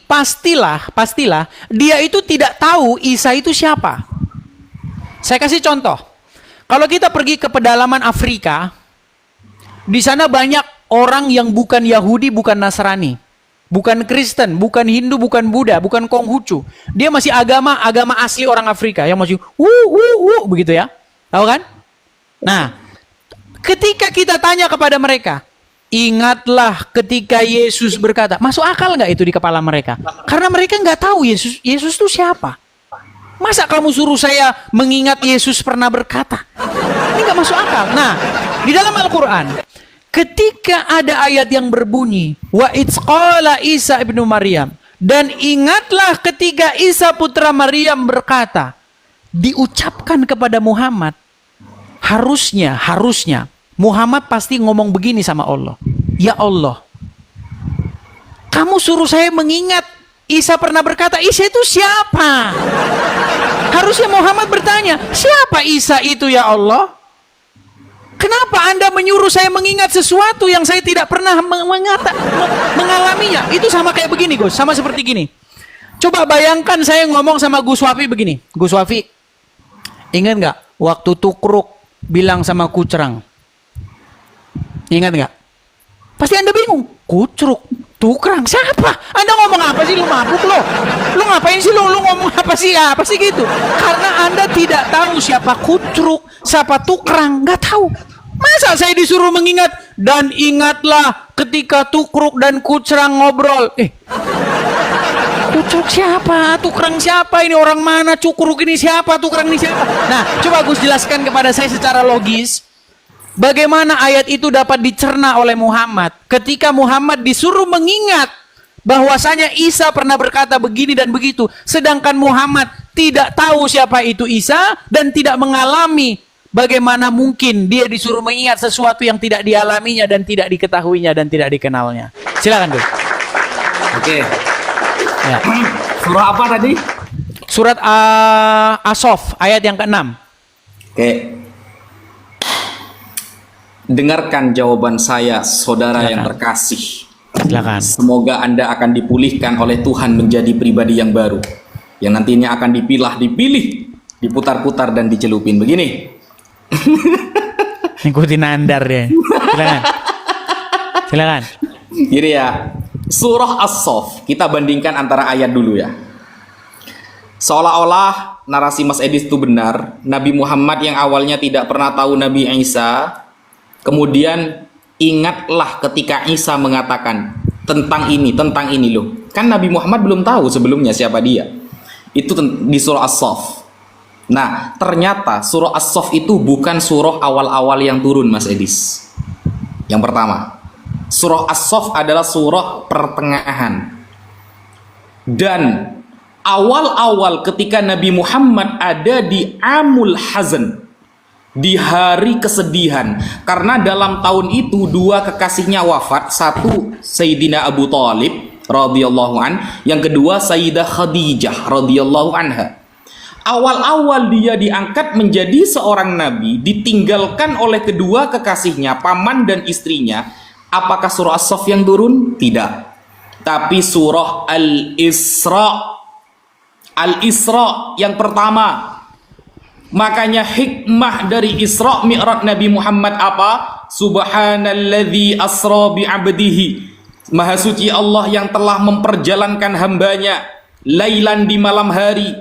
pastilah dia itu tidak tahu Isa itu siapa. Saya kasih contoh. Kalau kita pergi ke pedalaman Afrika, di sana banyak orang yang bukan Yahudi, bukan Nasrani, bukan Kristen, bukan Hindu, bukan Buddha, bukan Konghucu. Dia masih agama asli orang Afrika yang masih begitu ya. Tahu kan? Nah, ketika kita tanya kepada mereka, ingatlah ketika Yesus berkata, masuk akal nggak itu di kepala mereka? Karena mereka nggak tahu Yesus itu siapa. Masa kamu suruh saya mengingat Yesus pernah berkata? Ini nggak masuk akal. Nah, di dalam Al-Quran, ketika ada ayat yang berbunyi, wa idz qala Isa ibnu Maryam, dan ingatlah ketika Isa putra Maryam berkata, diucapkan kepada Muhammad, harusnya Muhammad pasti ngomong begini sama Allah. Ya Allah, kamu suruh saya mengingat Isa pernah berkata, Isa itu siapa? Harusnya Muhammad bertanya, siapa Isa itu ya Allah? Kenapa Anda menyuruh saya mengingat sesuatu yang saya tidak pernah mengalaminya? Itu sama kayak begini, Gus. Sama seperti gini. Coba bayangkan saya ngomong sama Gus Wafi begini. Gus Wafi, ingat nggak waktu Tukruk bilang sama Kucrang? Ingat nggak? Pasti Anda bingung. Kucruk, Tukrang, siapa? Anda ngomong apa sih? Lu mabuk lo? Lu ngapain sih lu ngomong apa sih? Apa sih gitu? Karena Anda tidak tahu siapa Kucruk, siapa Tukrang, nggak tahu. Masa saya disuruh mengingat? Dan ingatlah ketika Tukruk dan Kucrang ngobrol. Kucruk siapa? Tukrang siapa? Ini orang mana? Cukruk ini siapa? Tukrang ini siapa? Nah, coba Gus jelaskan kepada saya secara logis. Bagaimana ayat itu dapat dicerna oleh Muhammad ketika Muhammad disuruh mengingat bahwasanya Isa pernah berkata begini dan begitu, sedangkan Muhammad tidak tahu siapa itu Isa dan tidak mengalami. Bagaimana mungkin dia disuruh mengingat sesuatu yang tidak dialaminya dan tidak diketahuinya dan tidak dikenalnya? Silakan, Gus. Oke. Ya. Surah apa tadi? Surat As-Saff ayat yang ke-6. Oke. Dengarkan jawaban saya, saudara Silakan. yang terkasih. Silakan. Semoga Anda akan dipulihkan oleh Tuhan menjadi pribadi yang baru, yang nantinya akan dipilih, diputar-putar dan dicelupin. Begini. Ikutin Andar ya. Silakan. Silakan. Jadi ya, surah As-Saff, kita bandingkan antara ayat dulu ya. Seolah-olah narasi Mas Edis itu benar. Nabi Muhammad yang awalnya tidak pernah tahu Nabi Isa, kemudian ingatlah ketika Isa mengatakan tentang ini loh. Kan Nabi Muhammad belum tahu sebelumnya siapa dia. Itu di surah As-Saff. Nah, ternyata surah As-Saff itu bukan surah awal-awal yang turun, Mas Edis. Yang pertama, surah As-Saff adalah surah pertengahan. Dan awal-awal ketika Nabi Muhammad ada di Amul Hazan, di hari kesedihan, karena dalam tahun itu dua kekasihnya wafat, satu Sayyidina Abu Thalib radhiyallahu an, yang kedua Sayyidah Khadijah radhiyallahu anha. Awal-awal dia diangkat menjadi seorang nabi, ditinggalkan oleh kedua kekasihnya, paman dan istrinya. Apakah surah As-Saff yang turun? Tidak. Tapi surah Al-Isra yang pertama. Makanya hikmah dari Isra Mi'raj Nabi Muhammad apa? Subhanalladzi asra bi'abdihi. Maha suci Allah yang telah memperjalankan hambanya lailan di malam hari,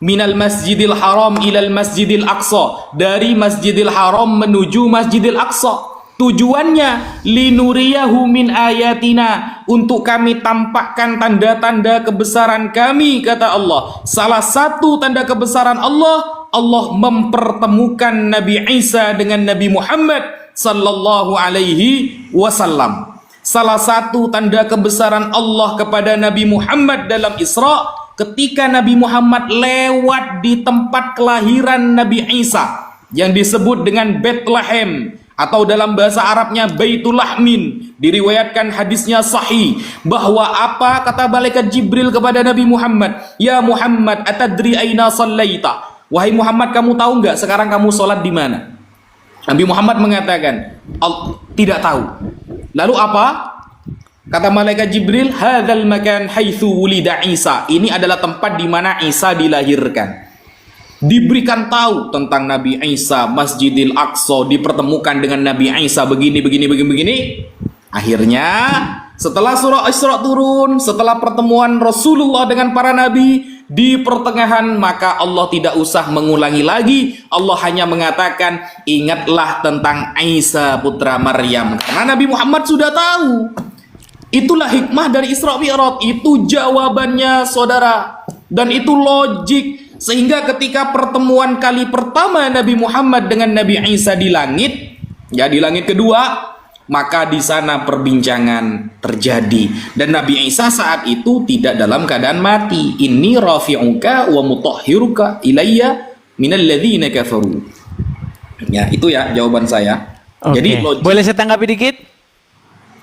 minal masjidil haram ilal masjidil aqsa, dari masjidil haram menuju masjidil aqsa. Tujuannya linuriyahu min ayatina, untuk kami tampakkan tanda-tanda kebesaran kami, kata Allah. Salah satu tanda kebesaran Allah, Allah mempertemukan Nabi Isa dengan Nabi Muhammad sallallahu alaihi wasallam. Salah satu tanda kebesaran Allah kepada Nabi Muhammad dalam Isra, ketika Nabi Muhammad lewat di tempat kelahiran Nabi Isa yang disebut dengan Bethlehem, atau dalam bahasa Arabnya Baitul Lahmin. Diriwayatkan hadisnya sahih bahwa apa kata malaikat Jibril kepada Nabi Muhammad? Ya Muhammad, atadri aina sallaita? Wahai Muhammad, kamu tahu nggak sekarang kamu sholat di mana? Nabi Muhammad mengatakan tidak tahu. Lalu apa? Kata malaikat Jibril, hadzal makan haitsu wulida Isa. Ini adalah tempat di mana Isa dilahirkan. Diberikan tahu tentang Nabi Isa, Masjidil Aqsa, dipertemukan dengan Nabi Isa begini. Akhirnya setelah surah Isra turun, setelah pertemuan Rasulullah dengan para nabi di pertengahan, maka Allah tidak usah mengulangi lagi. Allah hanya mengatakan, ingatlah tentang Isa putra Maryam, karena Nabi Muhammad sudah tahu. Itulah hikmah dari Isra Mi'raj. Itu jawabannya, saudara, dan itu logik. Sehingga ketika pertemuan kali pertama Nabi Muhammad dengan Nabi Isa di langit, ya di langit kedua, maka di sana perbincangan terjadi. Dan Nabi Isa saat itu tidak dalam keadaan mati. Inni rafi'uka wa mutahhiruka ilayya minal ladzina kafaru. Ya, itu ya jawaban saya. Oke. Jadi logik. Boleh saya tanggapi dikit?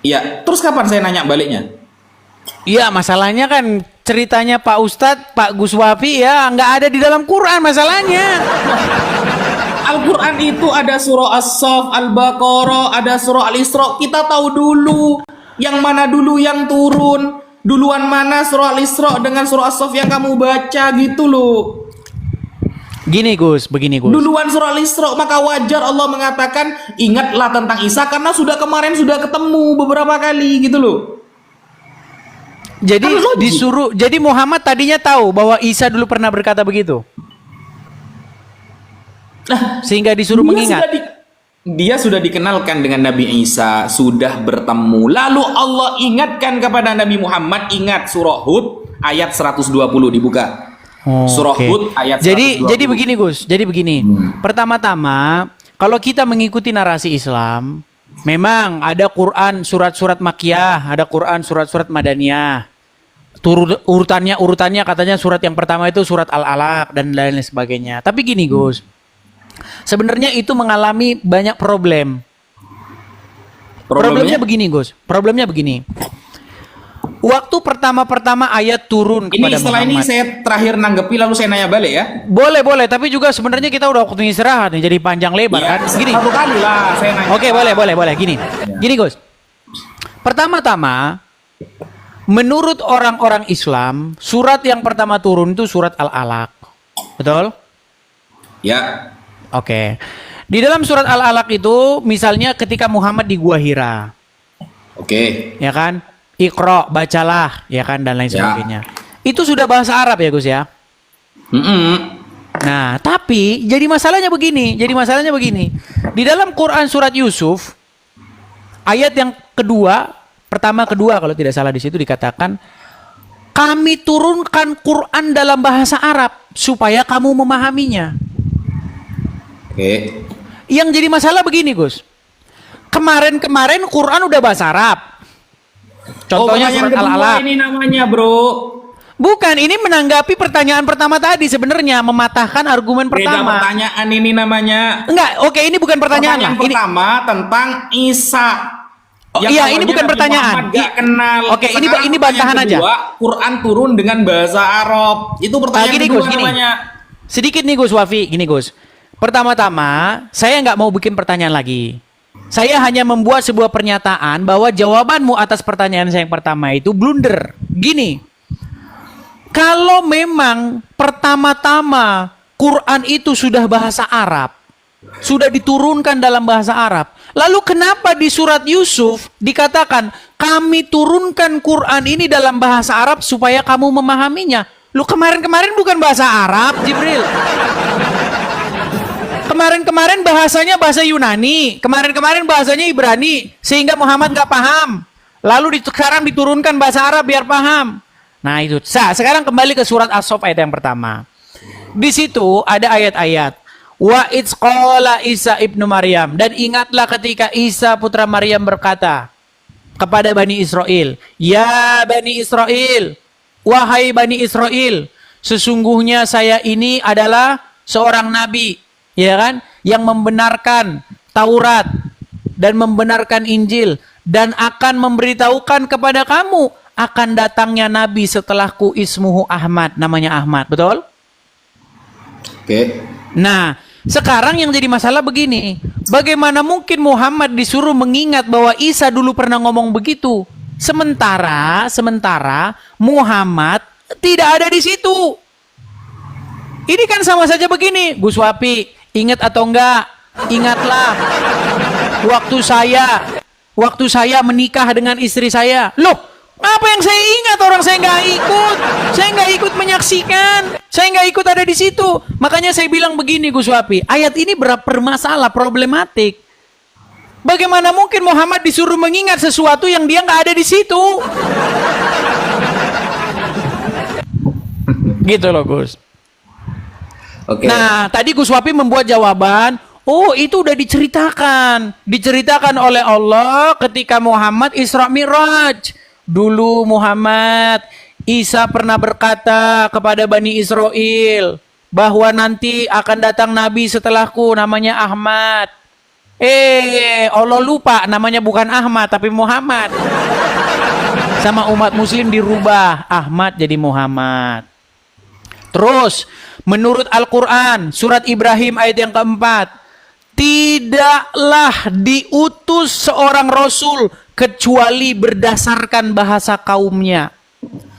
Ya, terus kapan saya nanya baliknya? Iya, masalahnya kan ceritanya Pak Ustadz, Pak Gus Wafi ya nggak ada di dalam Quran masalahnya. Al-Quran itu ada surah As-Saff, Al-Baqarah, ada surah Al-Isra. Kita tahu dulu yang mana dulu yang turun. Duluan mana surah Al-Isra dengan surah As-Saff yang kamu baca gitu loh. Begini Gus. Duluan surah Al-Isra, maka wajar Allah mengatakan ingatlah tentang Isa karena kemarin sudah ketemu beberapa kali gitu loh. Jadi disuruh, jadi Muhammad tadinya tahu bahwa Isa dulu pernah berkata begitu. Nah, sehingga disuruh mengingat. Dia sudah dikenalkan dengan Nabi Isa, sudah bertemu. Lalu Allah ingatkan kepada Nabi Muhammad, ingat surah Hud ayat 120 dibuka. Surah Hud ayat 120. Jadi begini Gus, jadi begini. Pertama-tama, kalau kita mengikuti narasi Islam, memang ada Quran surat-surat Makkiyah, ada Quran surat-surat Madaniyah. Urutannya katanya surat yang pertama itu surat Al-Alaq dan lain sebagainya. Tapi gini Gus, sebenarnya itu mengalami banyak problem. Problemnya begini Gus, problemnya begini. Waktu pertama-pertama ayat turun kepada setelah Muhammad. Ini saya terakhir nanggepi lalu saya nanya balik ya. Boleh, tapi juga sebenarnya kita udah waktu istirahat nih, jadi panjang lebar ya, kan. Gini. Satu kali lah saya nanya. Oke, boleh. Gini. Gini Gus. Pertama-tama, menurut orang-orang Islam, surat yang pertama turun itu surat Al-Alaq. Betul? Ya. Oke. Di dalam surat Al-Alaq itu misalnya ketika Muhammad di Gua Hira. Oke. Ya kan? Iqra, bacalah, ya kan, dan lain sebagainya. Itu sudah bahasa Arab ya Gus ya? Nah, tapi jadi masalahnya begini. Di dalam Quran surat Yusuf, ayat yang pertama kedua kalau tidak salah di situ dikatakan, kami turunkan Quran dalam bahasa Arab supaya kamu memahaminya. Oke. Yang jadi masalah begini Gus. Kemarin Quran udah bahasa Arab. Contohnya surat Al-Alaq. Ini namanya bro. Bukan, ini menanggapi pertanyaan pertama tadi sebenarnya, mematahkan argumen pertama. Pertanyaan ini namanya. Enggak, oke, ini bukan pertanyaan lah. Pertanyaan pertama tentang Isa. Iya, ini bukan pertanyaan. Gak kenal. Oke, ini bantahan aja. Quran turun dengan bahasa Arab. Itu pertanyaan kedua namanya. Sedikit nih Gus Wafi, gini Gus. Pertama-tama, saya nggak mau bikin pertanyaan lagi. Saya hanya membuat sebuah pernyataan bahwa jawabanmu atas pertanyaan saya yang pertama itu blunder. Gini, kalau memang pertama-tama Quran itu sudah bahasa Arab, sudah diturunkan dalam bahasa Arab, lalu kenapa di surat Yusuf dikatakan kami turunkan Quran ini dalam bahasa Arab supaya kamu memahaminya? Lu kemarin bukan bahasa Arab, Jibril. Kemarin bahasanya bahasa Yunani, kemarin bahasanya Ibrani, sehingga Muhammad nggak paham. Lalu sekarang diturunkan bahasa Arab biar paham. Nah itu. Sekarang kembali ke surat As-Saff ayat yang pertama. Di situ ada ayat-ayat. Wa idz qala Isa ibnu Maryam, dan ingatlah ketika Isa putra Maryam berkata kepada Bani Israel, ya Bani Israel, wahai Bani Israel, sesungguhnya saya ini adalah seorang nabi, ya kan, yang membenarkan Taurat dan membenarkan Injil dan akan memberitahukan kepada kamu akan datangnya nabi setelahku ismuhu Ahmad, namanya Ahmad, betul? Oke. Nah, sekarang yang jadi masalah begini, bagaimana mungkin Muhammad disuruh mengingat bahwa Isa dulu pernah ngomong begitu? Sementara Muhammad tidak ada di situ. Ini kan sama saja begini, Gus Wapi, ingat atau enggak? Ingatlah waktu saya menikah dengan istri saya. Loh, apa yang saya ingat? Orang saya nggak ikut. Saya nggak ikut menyaksikan. Saya nggak ikut ada di situ. Makanya saya bilang begini, Gus Wapi, ayat ini bermasalah, problematik. Bagaimana mungkin Muhammad disuruh mengingat sesuatu yang dia nggak ada di situ? Gitu loh, Gus. Oke. Nah, tadi Gus Wapi membuat jawaban. Oh, itu udah diceritakan oleh Allah ketika Muhammad Isra Mi'raj. Dulu Muhammad, Isa pernah berkata kepada Bani Israel bahwa nanti akan datang Nabi setelahku namanya Ahmad. Allah lupa namanya bukan Ahmad tapi Muhammad. Sama umat muslim dirubah Ahmad jadi Muhammad. Terus menurut Al-Quran surat Ibrahim ayat yang keempat, tidaklah diutus seorang rasul kecuali berdasarkan bahasa kaumnya.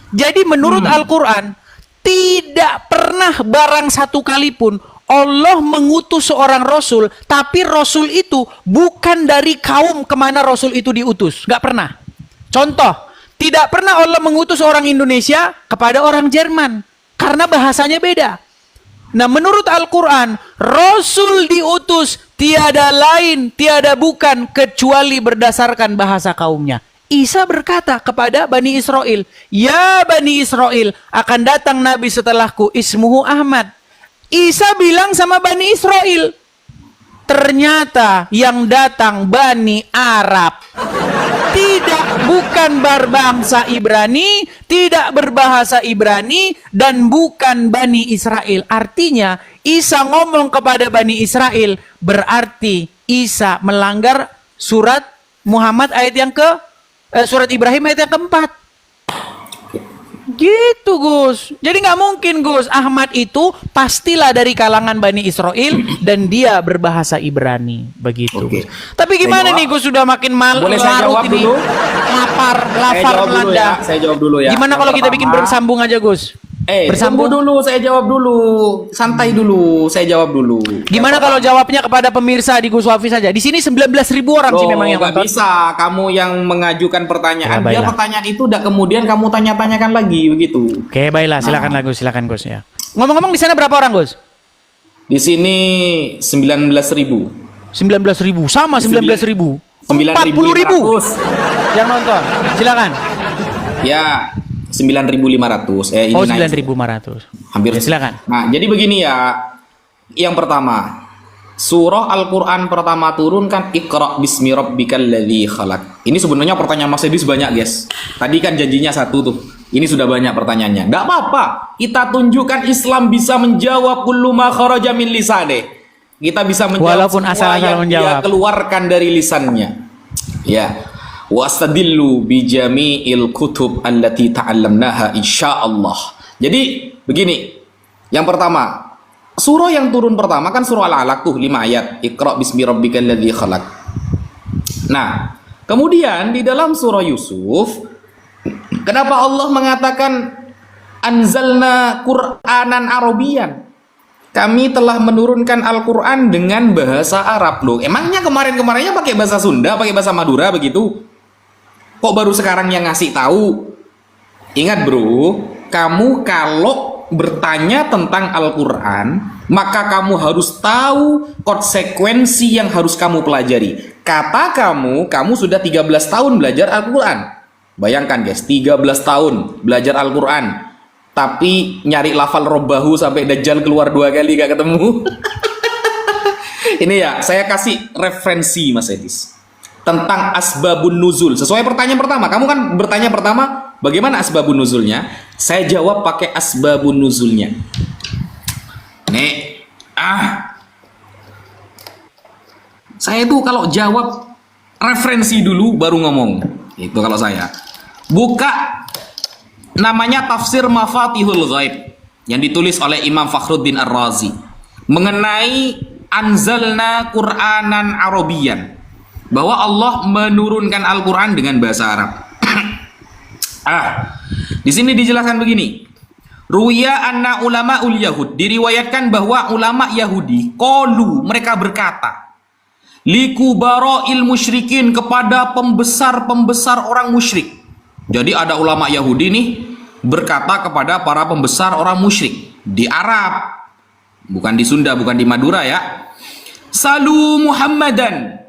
Jadi menurut Al-Quran tidak pernah barang satu kali pun Allah mengutus seorang rasul, tapi rasul itu bukan dari kaum kemana rasul itu diutus. Gak pernah. Contoh, tidak pernah Allah mengutus orang Indonesia kepada orang Jerman, karena bahasanya beda. Nah, menurut Al-Quran, rasul diutus tiada lain, tiada bukan, kecuali berdasarkan bahasa kaumnya. Isa berkata kepada Bani Israel, ya Bani Israel, akan datang Nabi setelahku, ismuhu Ahmad. Isa bilang sama Bani Israel, ternyata yang datang Bani Arab. Tidak, bukan berbangsa Ibrani, tidak berbahasa Ibrani, dan bukan Bani Israel. Artinya, Isa ngomong kepada Bani Israel, berarti Isa melanggar surat Muhammad ayat yang surat Ibrahim ayat yang keempat. Gitu, Gus. Jadi nggak mungkin, Gus. Ahmad itu pastilah dari kalangan Bani Israel dan dia berbahasa Ibrani. Begitu. Oke. Tapi gimana nih, Gus, sudah makin Boleh saya larut jawab ini. dulu? Lapar melanda. Ya. Saya jawab dulu ya. Gimana Yang kalau kita bikin pertama, bersambung aja, Gus? Bersambung dulu, saya jawab dulu. Santai dulu, saya jawab dulu. Gimana kalau jawabnya kepada pemirsa di Gus Wafi saja? Di sini 19.000 orang sih memang yang nggak nonton. bisa kamu yang mengajukan pertanyaan. Ya, Biar baiklah. pertanyaan itu udah kemudian kamu tanya-tanyakan lagi begitu. Oke, baiklah. Silakan Gus ya. Ngomong-ngomong di sana berapa orang, Gus? Di sini 19.000. 19.000. Sama 19.000. 40.000 yang nonton. Silakan. Ya, 9.500. Ini Oh, naik. 9.500. Hampir. Ya, silakan. Nah, jadi begini ya. Yang pertama, surah Al-Qur'an pertama turun kan Iqra bismi rabbikal ladzi khalaq. Ini sebenarnya pertanyaan Mas Edis banyak, guys. Tadi kan janjinya satu tuh. Ini sudah banyak pertanyaannya. Enggak apa-apa. Kita tunjukkan Islam bisa menjawab kullu ma kharaja min lisane. Kita bisa menjawab Walaupun semua asal-asal yang menjawab. dia keluarkan dari lisannya. Ya. Wastadillu bi jami'il kutub allati ta'allamnaha insyaallah. Jadi begini. Yang pertama, surah yang turun pertama kan surah Al-Alaq tuh 5 ayat. Iqra bismi rabbikal ladzi khalaq. Nah, kemudian di dalam surah Yusuf, kenapa Allah mengatakan anzalna Qur'anan Arabian? Kami telah menurunkan Al-Qur'an dengan bahasa Arab. Loh, emangnya kemarin-kemarinnya pakai bahasa Sunda, pakai bahasa Madura begitu? Kok baru sekarang yang ngasih tahu? Ingat, bro, kamu kalau bertanya tentang Al-Quran, maka kamu harus tahu konsekuensi yang harus kamu pelajari. Kata kamu sudah 13 tahun belajar Al-Quran. Bayangkan, guys, 13 tahun belajar Al-Quran, tapi nyari lafal robbahu sampai Dajjal keluar 2 kali gak ketemu. Ini ya, saya kasih referensi, Mas Edis, tentang asbabun nuzul. Sesuai pertanyaan pertama, kamu kan bertanya pertama bagaimana asbabun nuzulnya, saya jawab pakai asbabun nuzulnya. Nih, saya tuh kalau jawab referensi dulu baru ngomong. Itu kalau saya. Buka namanya Tafsir Mafatihul Ghaib yang ditulis oleh Imam Fakhruddin Ar-Razi mengenai anzalna Qur'anan Arabian, bahwa Allah menurunkan Al-Quran dengan bahasa Arab. Di sini dijelaskan begini. Ruya anna ulama'ul Yahud, diriwayatkan bahwa ulama Yahudi qalu, mereka berkata, likubara'il musyrikin, kepada pembesar-pembesar orang musyrik. Jadi ada ulama Yahudi nih berkata kepada para pembesar orang musyrik di Arab, bukan di Sunda, bukan di Madura ya. Salu Muhammadan,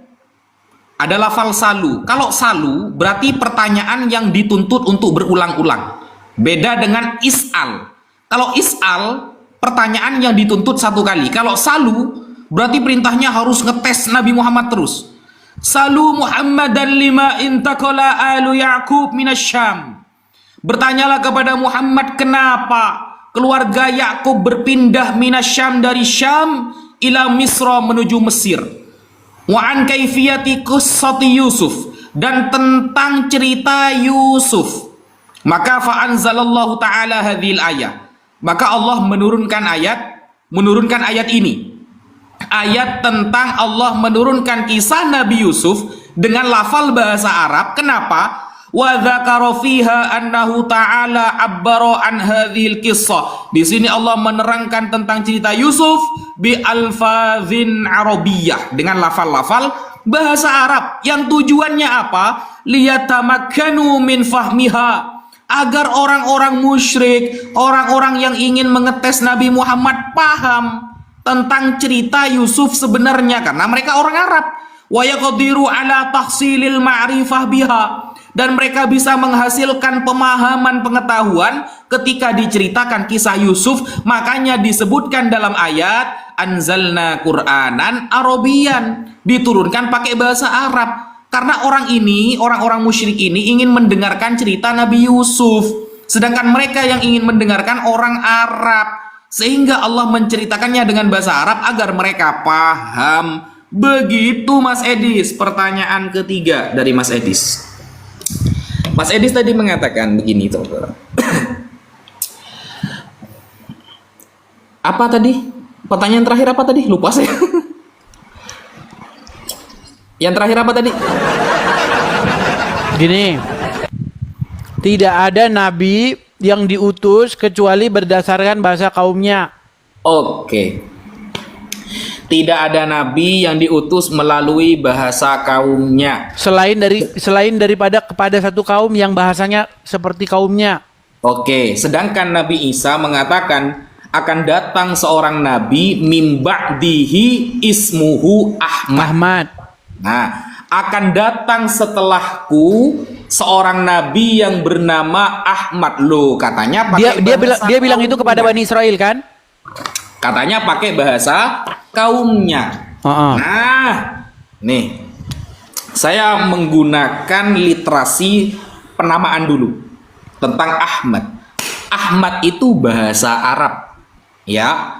ada lafal salu. Kalau salu berarti pertanyaan yang dituntut untuk berulang-ulang. Beda dengan is'al. Kalau is'al, pertanyaan yang dituntut satu kali. Kalau salu, berarti perintahnya harus ngetes Nabi Muhammad terus. Salu Muhammadan lima intakala alu Ya'qub minasyam. Bertanyalah kepada Muhammad, kenapa keluarga Yakub berpindah minasyam, dari Syam, ila Misra, menuju Mesir. Wa an kaifiyati qissati Yusuf, dan tentang cerita Yusuf. Maka fa'anzalallahu ta'ala hadhil ayat. Maka Allah menurunkan ayat ini. Ayat tentang Allah menurunkan kisah Nabi Yusuf dengan lafal bahasa Arab. Kenapa? Wa dzakara fiha annahu ta'ala abbara an hadhil qissah. Di sini Allah menerangkan tentang cerita Yusuf bi alfazin arabiyyah, dengan lafal-lafal bahasa Arab yang tujuannya apa? Liyatamakkanu min fahmiha, agar orang-orang musyrik, orang-orang yang ingin mengetes Nabi Muhammad paham tentang cerita Yusuf sebenarnya, karena mereka orang Arab. Wa yaqdiru ala tahsilil ma'rifah biha, dan mereka bisa menghasilkan pemahaman pengetahuan ketika diceritakan kisah Yusuf. Makanya disebutkan dalam ayat anzalna Qur'anan Arabian, diturunkan pakai bahasa Arab. Karena orang-orang musyrik ini ingin mendengarkan cerita Nabi Yusuf, sedangkan mereka yang ingin mendengarkan orang Arab, sehingga Allah menceritakannya dengan bahasa Arab agar mereka paham. Begitu Mas Edis. Pertanyaan ketiga dari Mas Edis. Mas Edis tadi mengatakan begini tuh. Apa tadi? Pertanyaan terakhir apa tadi? Lupa saya. Yang terakhir apa tadi? Gini, tidak ada nabi yang diutus kecuali berdasarkan bahasa kaumnya. Oke. Tidak ada nabi yang diutus melalui bahasa kaumnya. Selain daripada kepada satu kaum yang bahasanya seperti kaumnya. Oke, sedangkan Nabi Isa mengatakan akan datang seorang nabi mim ba'dihi ismuhu Ahmad. Nah, akan datang setelahku seorang nabi yang bernama Ahmad. Loh, katanya pakai dia bilang itu kepada Bani Israel kan? Katanya pakai bahasa kaumnya. Nah, nih saya menggunakan literasi penamaan dulu tentang Ahmad. Ahmad itu bahasa Arab, ya.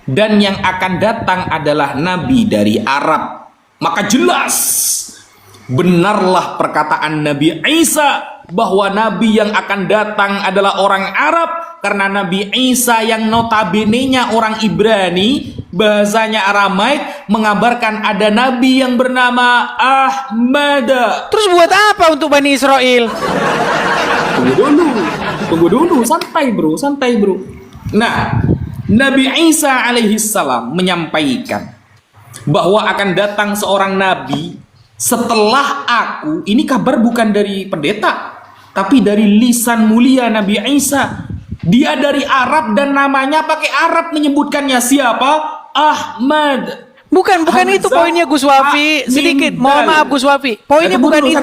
Dan yang akan datang adalah nabi dari Arab. Maka jelas benarlah perkataan Nabi Isa bahwa nabi yang akan datang adalah orang Arab, karena Nabi Isa yang notabene-nya orang Ibrani, bahasanya Aramaik, mengabarkan ada nabi yang bernama Ahmad. Terus buat apa untuk Bani Israel? Tunggu dulu, santai bro. Nah, Nabi Isa alaihi salam menyampaikan bahwa akan datang seorang nabi setelah aku. Ini kabar bukan dari pendeta, tapi dari lisan mulia Nabi Isa. Dia dari Arab dan namanya pakai Arab, menyebutkannya siapa? Ahmad. Bukan itu poinnya Gus Wafi. Sedikit, mohon maaf Gus Wafi. Poinnya bukan itu.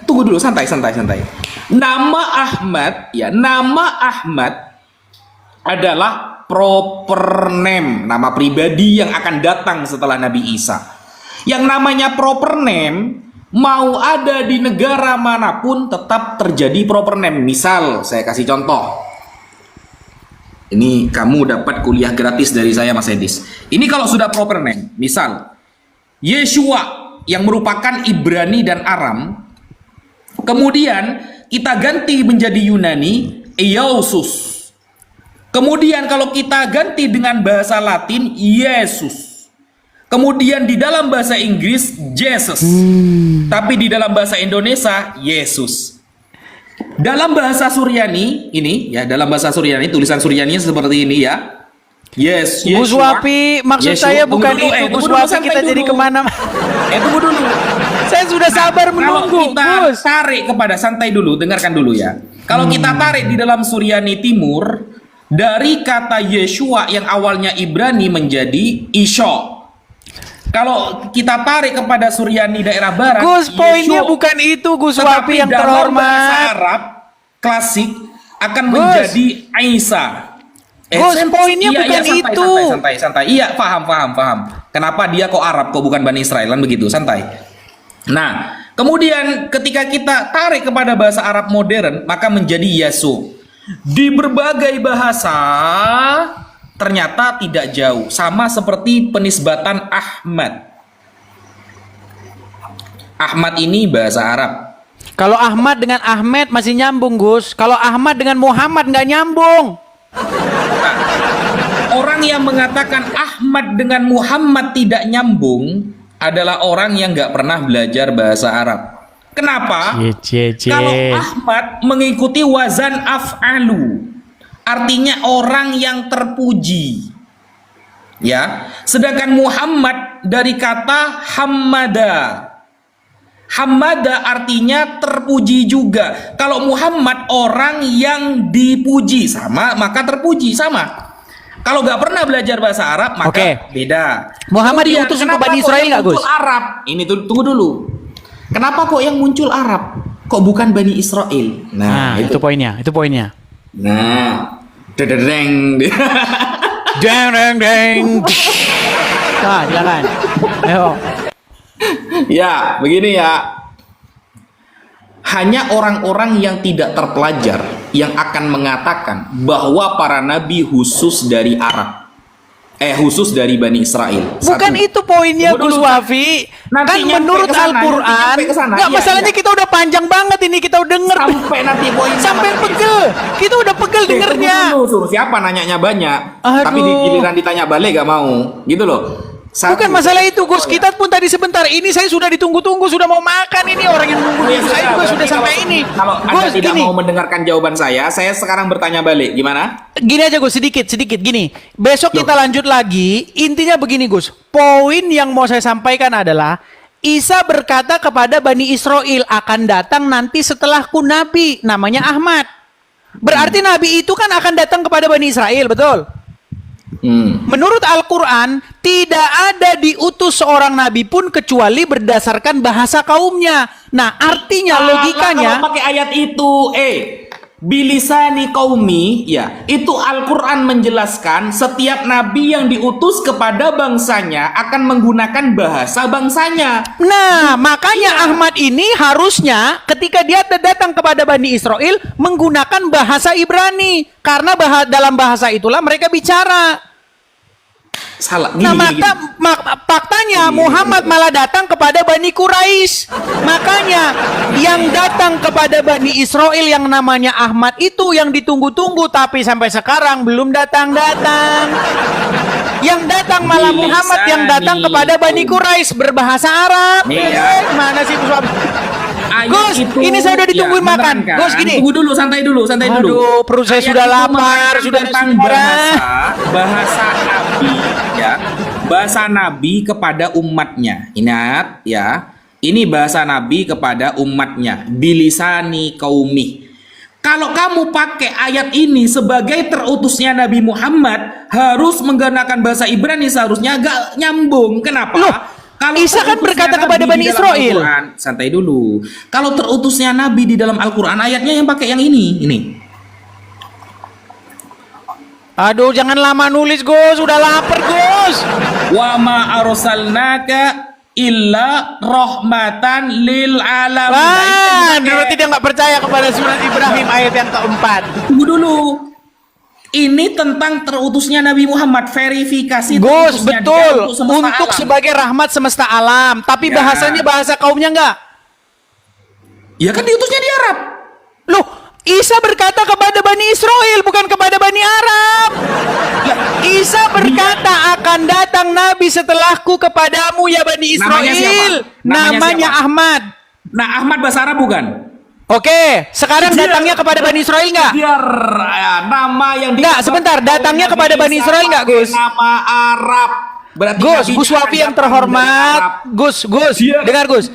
Tunggu dulu, santai. Nama Ahmad adalah proper name, nama pribadi yang akan datang setelah Nabi Isa. Yang namanya proper name, mau ada di negara manapun tetap terjadi proper name. Misal, saya kasih contoh. Ini kamu dapat kuliah gratis dari saya, Mas Edis. Ini kalau sudah proper name, misal Yeshua yang merupakan Ibrani dan Aram, kemudian kita ganti menjadi Yunani, Eusus. Kemudian kalau kita ganti dengan bahasa Latin, Yesus. Kemudian di dalam bahasa Inggris Jesus. Tapi di dalam bahasa Indonesia Yesus. Dalam bahasa Suryani ini ya, dalam bahasa Suryani tulisan Suryani seperti ini ya. Yes, Gus Wapi, maksud Yeshua. saya bukan Tunggu dulu, itu. Gus tunggu dulu, Wapi santai kita jadi dulu. kemana? Tunggu dulu. Saya sudah sabar menunggu, Kalau kita Gus. tarik kepada santai dulu, dengarkan dulu ya. Kalau kita tarik di dalam Suryani Timur, dari kata Yeshua yang awalnya Ibrani menjadi Isha. Kalau kita tarik kepada Suryani daerah barat, Gus, poinnya Yeshua. bukan itu, Gus Tetapi Wapi yang dalam bahasa terhormat. Arab klasik akan Gus. menjadi Isa. Gus, poinnya bukan itu. Santai. Iya, paham. Kenapa dia kok Arab, kok bukan Bani Israel, kan begitu, santai. Nah, kemudian ketika kita tarik kepada bahasa Arab modern, maka menjadi Yesu. Di berbagai bahasa ternyata tidak jauh, sama seperti penisbatan Ahmad. Ahmad ini bahasa Arab. Kalau Ahmad dengan Ahmed masih nyambung, Gus. Kalau Ahmad dengan Muhammad nggak nyambung. Orang yang mengatakan Ahmad dengan Muhammad tidak nyambung adalah orang yang nggak pernah belajar bahasa Arab. Kenapa? Kalau Ahmad mengikuti wazan af'alu, artinya orang yang terpuji. Ya, sedangkan Muhammad dari kata hammada. Hammada artinya terpuji juga. Kalau Muhammad orang yang dipuji, sama maka terpuji, sama. Kalau nggak pernah belajar bahasa Arab maka beda. Muhammad Kemudian, diutus untuk kenapa Bani kok Israel yang nggak, Gus? muncul Arab. Ini tunggu dulu. Kenapa kok yang muncul Arab? Kok bukan Bani Israel? Nah, itu poinnya. Nah, dedeng. Deng. Nah, silakan. Ayo. Ya, begini ya. Hanya orang-orang yang tidak terpelajar yang akan mengatakan bahwa para nabi khusus dari Arab. Khusus dari Bani Israel. Bukan Satu. itu poinnya, Tunggu Gus dulu. Wafi. Nanti Kan nyampe menurut ke sana, Al-Quran, nanti nyampe ke sana. nggak, Iya, masalahnya iya. kita udah panjang banget ini, kita udah denger. Sampai nanti poin Sampai pegel. Kita udah pegel dengernya. Tunggu dulu, suruh siapa nanyanya banyak. Aduh. Tapi di giliran ditanya balik gak mau. Gitu loh. Satu. Bukan masalah itu, Gus. Kita pun tadi sebentar ini saya sudah ditunggu-tunggu, sudah mau makan ini, orang yang nunggu Ya, saya juga berarti sudah sampai ini. Kalau Anda Gus, tidak gini. mau mendengarkan jawaban saya sekarang bertanya balik. Gimana? Gini aja, Gus, sedikit gini. Besok kita lanjut lagi. Intinya begini, Gus. Poin yang mau saya sampaikan adalah Isa berkata kepada Bani Israel akan datang nanti setelahku nabi, namanya Ahmad. Berarti nabi itu kan akan datang kepada Bani Israel, betul? Menurut Al-Quran, tidak ada diutus seorang nabi pun kecuali berdasarkan bahasa kaumnya. Nah, artinya logikanya, kalau pakai ayat itu, bilisani qaumi, ya, itu Al-Quran menjelaskan setiap nabi yang diutus kepada bangsanya akan menggunakan bahasa bangsanya. nah, makanya Ahmad ini harusnya ketika dia datang kepada Bani Israel menggunakan bahasa Ibrani. Karena dalam bahasa itulah mereka bicara. Salah. Nah, faktanya Muhammad malah datang kepada Bani Quraisy. Makanya yang datang kepada Bani Israel yang namanya Ahmad itu yang ditunggu-tunggu, tapi sampai sekarang belum datang-datang. Yang datang malah Muhammad yang datang kepada Bani Quraisy berbahasa Arab. Mana sih, Gus? Gus, ini saya udah ditungguin makan. Kan? Gus, gini. Tunggu dulu, santai dulu. Aduh, perut saya Ayat sudah itu lapar, menerangkan sudah tentang darah. bahasa Nabi, ya. Bahasa Nabi kepada umatnya. Ingat, ya. Ini bahasa Nabi kepada umatnya. Bilisani qaumi. Kalau kamu pakai ayat ini sebagai terutusnya Nabi Muhammad, harus menggunakan bahasa Ibrani, seharusnya agak nyambung. Kenapa? Loh, kalau Isa kan terutusnya berkata Nabi kepada di Bani dalam Israel. Al-Quran, santai dulu. Kalau terutusnya Nabi di dalam Al-Quran, ayatnya yang pakai yang ini. Aduh, jangan lama nulis, Gus. Udah lapar, Gus. Wa ma arsalnaka illa rahmatan lil alamin. Wah, berarti dia nggak percaya kepada surat Ibrahim ayat yang keempat. Tunggu dulu. Ini tentang terutusnya Nabi Muhammad, verifikasi Gus, terutusnya dia betul. semesta Untuk alam. sebagai rahmat semesta alam. Tapi Ya. bahasanya bahasa kaumnya nggak. Ya kan diutusnya di Arab. Loh, Isa berkata kepada Bani Israel, bukan kepada Bani Arab. Isa berkata, akan datang Nabi setelahku kepadamu ya Bani Namanya Israel. siapa? Namanya siapa? Ahmad. Nah, Ahmad bahasa Arab bukan? Oke, sekarang datangnya kepada Bani Israel nggak? Biar nama yang Nggak, sebentar. Datangnya kepada Bani Israel nggak, Gus? Nama Arab. Berarti Gus Wafi yang terhormat. Gus, Iya. dengar Gus.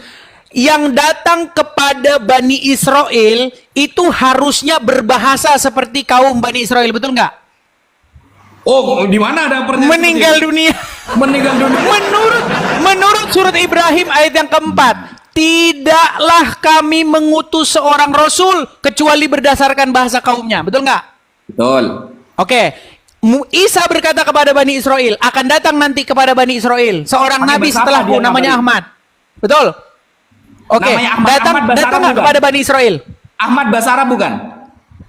Yang datang kepada Bani Israel itu harusnya berbahasa seperti kaum Bani Israel, betul nggak? Oh, di mana ada pernyataan Meninggal seperti itu? dunia. Meninggal dunia. Menurut surat Ibrahim ayat yang keempat, tidaklah kami mengutus seorang rasul kecuali berdasarkan bahasa kaumnya, betul nggak? Betul. Oke. Isa berkata kepada Bani Israel, akan datang nanti kepada Bani Israel seorang Pakai nabi bahasa apa setelahku, dia namanya namanya? Ahmad. Betul? Oke, Namanya Ahmad. datang Ahmad bahasa nggak Arab bukan? kepada Bani Israel? Ahmad bahasa Arab bukan?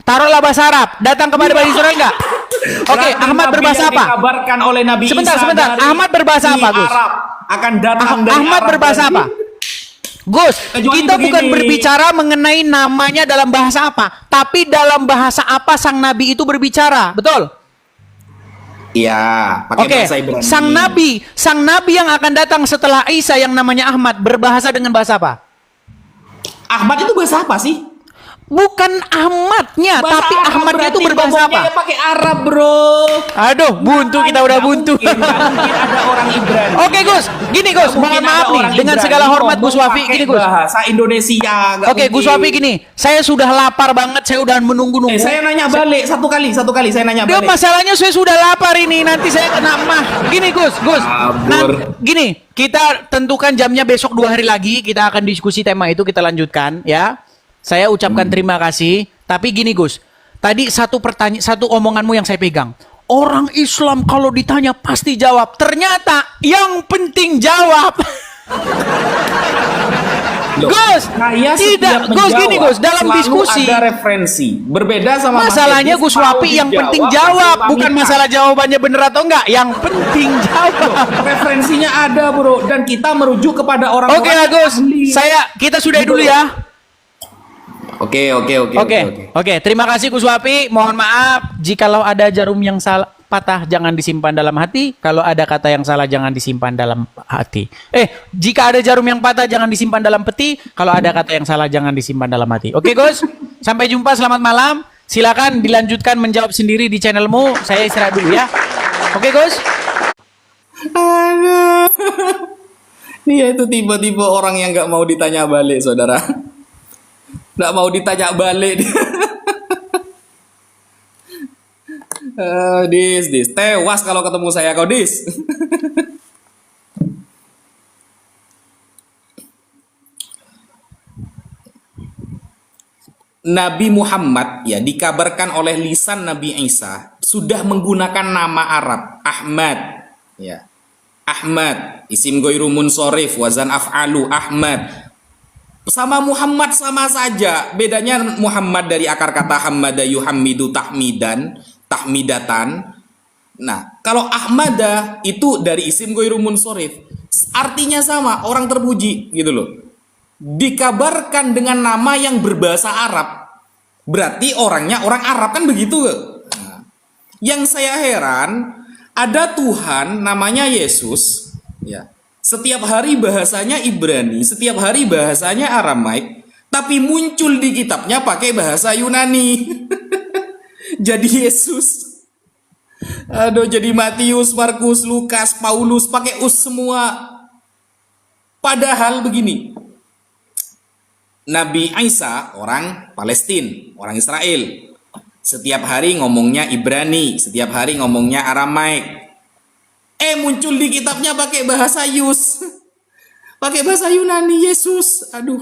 Taruhlah bahasa Arab, datang kepada Bani Israel nggak? Oke, Berarti Ahmad Nabi berbahasa yang apa? dikabarkan oleh Nabi Sebentar. Isa dari Ahmad berbahasa apa, Gus? Arab akan datang dari Ahmad Arab berbahasa berarti. apa? Gus, Kecuali kita begini. bukan berbicara mengenai namanya dalam bahasa apa, tapi dalam bahasa apa sang nabi itu berbicara, betul? Iya, pakai Oke, bahasa Ibrani. sang nabi yang akan datang setelah Isa yang namanya Ahmad berbahasa dengan bahasa apa? Ahmad itu bahasa apa sih? Bukan Ahmadnya, Bahasa tapi Arab, Ahmadnya itu berarti berbahasa ngomongnya apa? ya pakai Arab, bro. Aduh, buntu kita udah buntu. Nggak mungkin ada orang Ibrani. Oke Gus, gini Gus, Nggak mohon mungkin maaf ada nih, orang dengan Ibrani segala hormat Gus ngomong Wafi, pakai gini Gus. bahasa Indonesia. nggak Oke, Gus mungkin. Wafi gini, saya sudah lapar banget, saya udah menunggu-nunggu. Saya nanya balik satu kali saya nanya Dia balik. masalahnya saya sudah lapar ini, nanti saya kena mah. Gini Gus, Kabur. gini, kita tentukan jamnya besok 2 hari lagi, kita akan diskusi tema itu, kita lanjutkan ya. Saya ucapkan terima kasih, tapi gini Gus, tadi satu omonganmu yang saya pegang. Orang Islam kalau ditanya pasti jawab. Ternyata yang penting jawab. Loh, Gus, saya tidak, setiap Gus gini menjawab Gus, dalam selalu diskusi. ada referensi. Berbeda sama Mas Masalahnya Edis, Gus mau Wapi yang dijawab, penting pasti jawab, bukan pamitan. masalah jawabannya benar atau enggak. Yang penting jawab. Referensinya ada, bro, dan kita merujuk kepada orang-orang. Oke lah Gus, ahli. kita sudahi dulu ya. Oke. Terima kasih Gus Wapi. Mohon maaf jikalau ada jarum yang salah patah jangan disimpan dalam hati. Kalau ada kata yang salah jangan disimpan dalam hati. Jika ada jarum yang patah jangan disimpan dalam peti. Kalau ada kata yang salah jangan disimpan dalam hati. Oke Gus, sampai jumpa, selamat malam. Silakan dilanjutkan menjawab sendiri di channelmu. Saya istirahat dulu ya. Oke Gus. Aduh. Dia itu tiba-tiba orang yang nggak mau ditanya balik, saudara. Nggak mau ditanya balik. Dis, tewas kalau ketemu saya kau, Dis. Nabi Muhammad ya dikabarkan oleh lisan Nabi Isa sudah menggunakan nama Arab Ahmad ya. Ahmad isim ghairu munsorif wazan af'alu Ahmad. Sama Muhammad sama saja. Bedanya Muhammad dari akar kata hamada yuhammidu tahmidatan. Nah, kalau Ahmada itu dari isim ghairu munsorif. Artinya sama, orang terpuji gitu loh. Dikabarkan dengan nama yang berbahasa Arab. Berarti orangnya orang Arab, kan begitu. Nah, yang saya heran, ada Tuhan namanya Yesus ya. Setiap hari bahasanya Ibrani, setiap hari bahasanya Aramaik, tapi muncul di kitabnya pakai bahasa Yunani. Jadi Yesus. Aduh, jadi Matius, Markus, Lukas, Paulus pakai us semua. Padahal begini. Nabi Isa orang Palestina, orang Israel. Setiap hari ngomongnya Ibrani, setiap hari ngomongnya Aramaik. Muncul di kitabnya pakai bahasa pakai bahasa Yunani, Yesus. Aduh,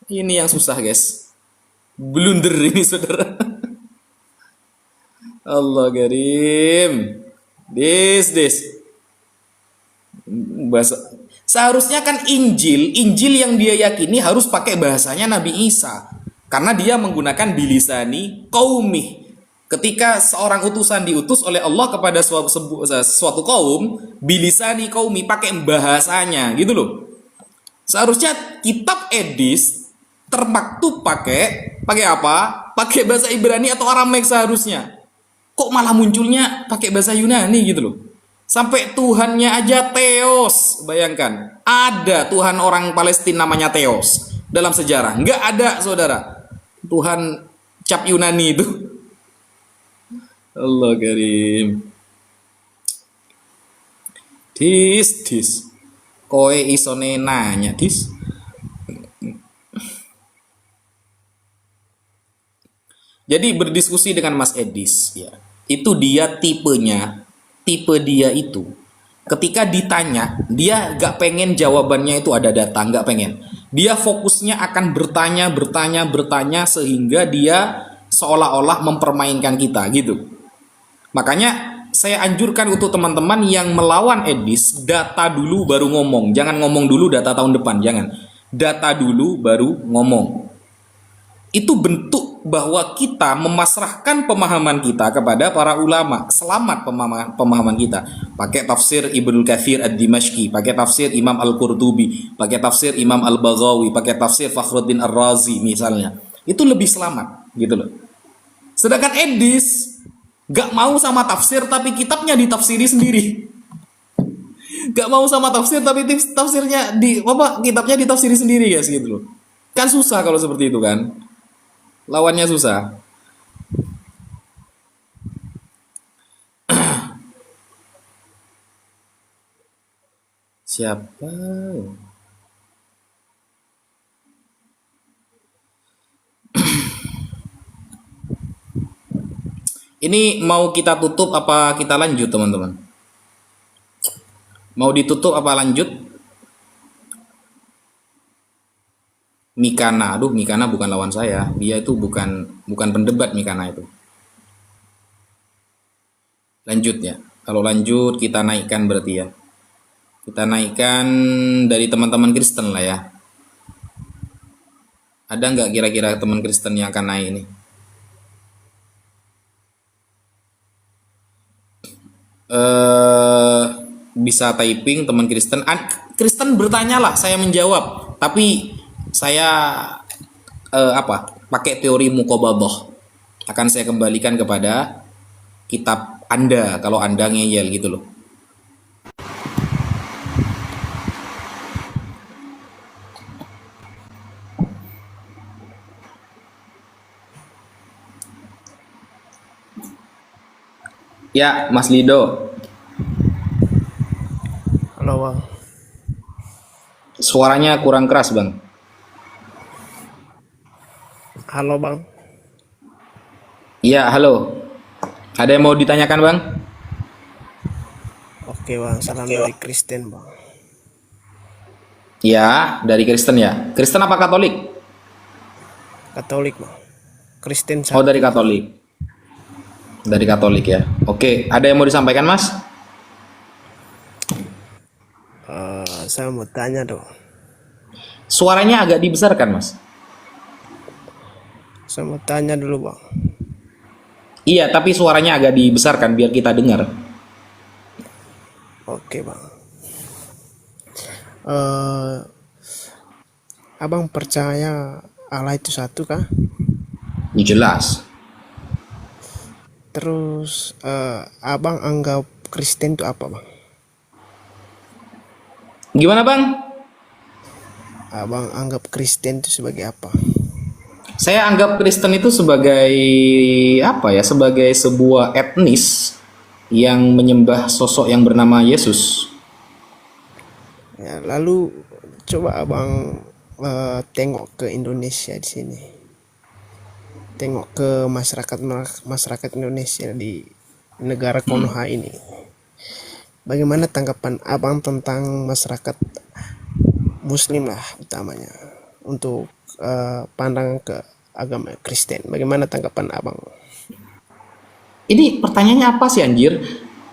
ini yang susah guys, blunder ini saudara. Allah karim. This bahasa. Seharusnya kan Injil yang dia yakini harus pakai bahasanya Nabi Isa, karena dia menggunakan bilisani qaumih. Ketika seorang utusan diutus oleh Allah kepada suatu kaum, bilisani qaumi, pakai bahasanya gitu loh. Seharusnya kitab Edis termaktub pakai apa? Pakai bahasa Ibrani atau Aramaik seharusnya. kok malah munculnya pakai bahasa Yunani gitu loh. Sampai Tuhannya aja Theos, bayangkan. Ada Tuhan orang Palestina namanya Theos dalam sejarah. Nggak ada, saudara. Tuhan cap Yunani itu. Allah karim. Dis. Koe isone nanya, dis. Jadi berdiskusi dengan Mas Edis, ya. Itu dia tipe dia itu. Ketika ditanya, dia gak pengen jawabannya itu ada data, gak pengen. Dia fokusnya akan bertanya sehingga dia seolah-olah mempermainkan kita gitu. Makanya saya anjurkan untuk teman-teman yang melawan Edis, data dulu baru ngomong. Jangan ngomong dulu data tahun depan, jangan. Data dulu baru ngomong. Itu bentuk bahwa kita memasrahkan pemahaman kita kepada para ulama. Selamat pemahaman kita. Pakai tafsir Ibnu Katsir Ad-Dimashqi, pakai tafsir Imam Al-Qurtubi, pakai tafsir Imam Al-Baghawi, pakai tafsir Fakhruddin Ar-Razi misalnya. Itu lebih selamat gitu loh. Sedangkan Edis gak mau sama tafsir tapi kitabnya ditafsiri sendiri. Gak mau sama tafsir tapi tafsirnya kitabnya ditafsiri sendiri guys gitu loh. Kan susah kalau seperti itu kan. Lawannya susah. Siapa? Ini mau kita tutup apa kita lanjut, teman-teman? Mau ditutup apa lanjut? Mikana, aduh Mikana bukan lawan saya. Dia itu bukan pendebat Mikana itu. Lanjut ya. Kalau lanjut kita naikkan berarti ya. Kita naikkan dari teman-teman Kristen lah ya. Ada nggak kira-kira teman Kristen yang akan naik ini? Bisa typing teman Kristen. Kristen bertanya lah, saya menjawab. Tapi saya pakai teori muqabadah. Akan saya kembalikan kepada kitab Anda kalau Anda ngeyel gitu loh. Ya, Mas Lido. Halo Bang. Suaranya kurang keras, Bang. Halo Bang. Iya, halo. Ada yang mau ditanyakan, Bang? Oke Bang, salam dari Kristen Bang. Ya, dari Kristen ya. Kristen apa Katolik? Katolik Bang. Kristen Oh, dari Katolik. Dari Katolik ya. Oke, ada yang mau disampaikan, Mas? Saya mau tanya dong. Suaranya agak dibesarkan, Mas. Saya mau tanya dulu Bang. Iya, tapi suaranya agak dibesarkan biar kita dengar. Oke Bang. Abang percaya Allah itu satu kah? Jelas. Terus abang anggap Kristen itu apa Bang? Gimana, Bang? Abang anggap Kristen itu sebagai apa? Saya anggap Kristen itu sebagai sebagai sebuah etnis yang menyembah sosok yang bernama Yesus. Ya, lalu coba abang tengok ke Indonesia di sini. Tengok ke masyarakat Indonesia di negara Konoha ini. Bagaimana tanggapan abang tentang masyarakat Muslim lah utamanya untuk pandangan ke agama Kristen? Bagaimana tanggapan abang? Ini pertanyaannya apa sih anjir?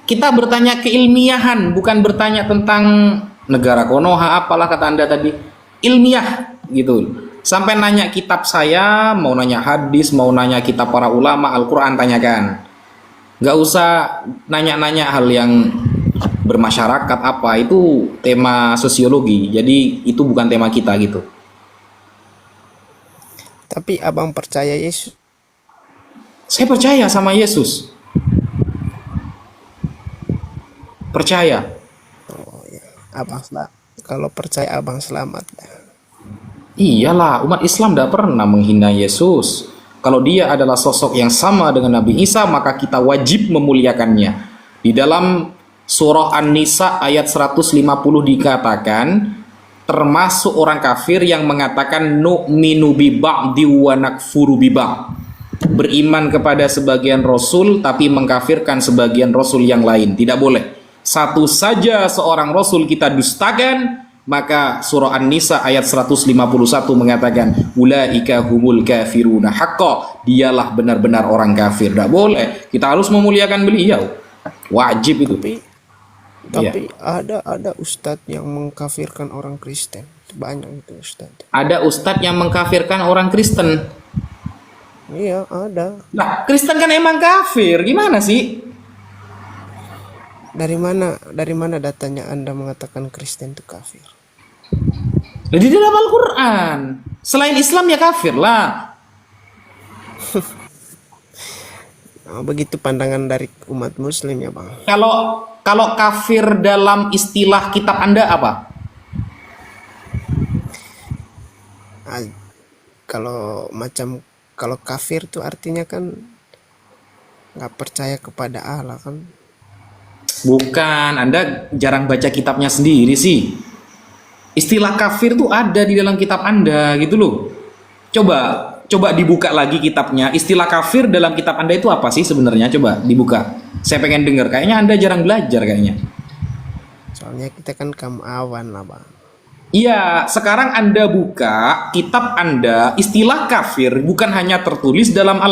Kita bertanya keilmiahan, bukan bertanya tentang negara Konoha apalah kata Anda tadi. Ilmiah gitu. Sampai nanya kitab saya, mau nanya hadis, mau nanya kitab para ulama, Al-Quran tanyakan. Gak usah nanya-nanya hal yang bermasyarakat apa, itu tema sosiologi. Jadi itu bukan tema kita gitu. Tapi abang percaya Yesus? Saya percaya sama Yesus. Percaya. Oh ya, kalau percaya abang selamat. Iyalah, umat Islam tidak pernah menghina Yesus. Kalau dia adalah sosok yang sama dengan Nabi Isa, maka kita wajib memuliakannya. Di dalam surah An-Nisa ayat 150 dikatakan, termasuk orang kafir yang mengatakan nu'minu bi ba'di wa nakfuru bi ba'd. Beriman kepada sebagian rasul tapi mengkafirkan sebagian rasul yang lain. Tidak boleh. Satu saja seorang rasul kita dustakan, maka surah An-Nisa ayat 151 mengatakan ulaika humul kafiruna haqqa, dialah benar-benar orang kafir. Tidak boleh. Kita harus memuliakan beliau. Wajib itu. Tapi ada ustadz yang mengkafirkan orang Kristen. Banyak itu ustadz. Ada ustadz yang mengkafirkan orang Kristen. Iya, ada. Nah, Kristen kan emang kafir. Gimana sih? Dari mana datanya Anda mengatakan Kristen itu kafir? Di dalam Al-Quran. Selain Islam ya kafir lah. Oh, begitu pandangan dari umat Muslim ya bang. Kalau kafir dalam istilah kitab Anda apa? Kalau kafir itu artinya kan nggak percaya kepada Allah kan? Bukan, Anda jarang baca kitabnya sendiri sih. Istilah kafir tuh ada di dalam kitab Anda gitu loh. Coba dibuka lagi kitabnya. Istilah kafir dalam kitab Anda itu apa sih sebenarnya? Coba dibuka. Saya pengen dengar. Kayaknya Anda jarang belajar kayaknya. Soalnya kita kan kaum awan lah bang. Iya, sekarang Anda buka kitab Anda, istilah kafir bukan hanya tertulis dalam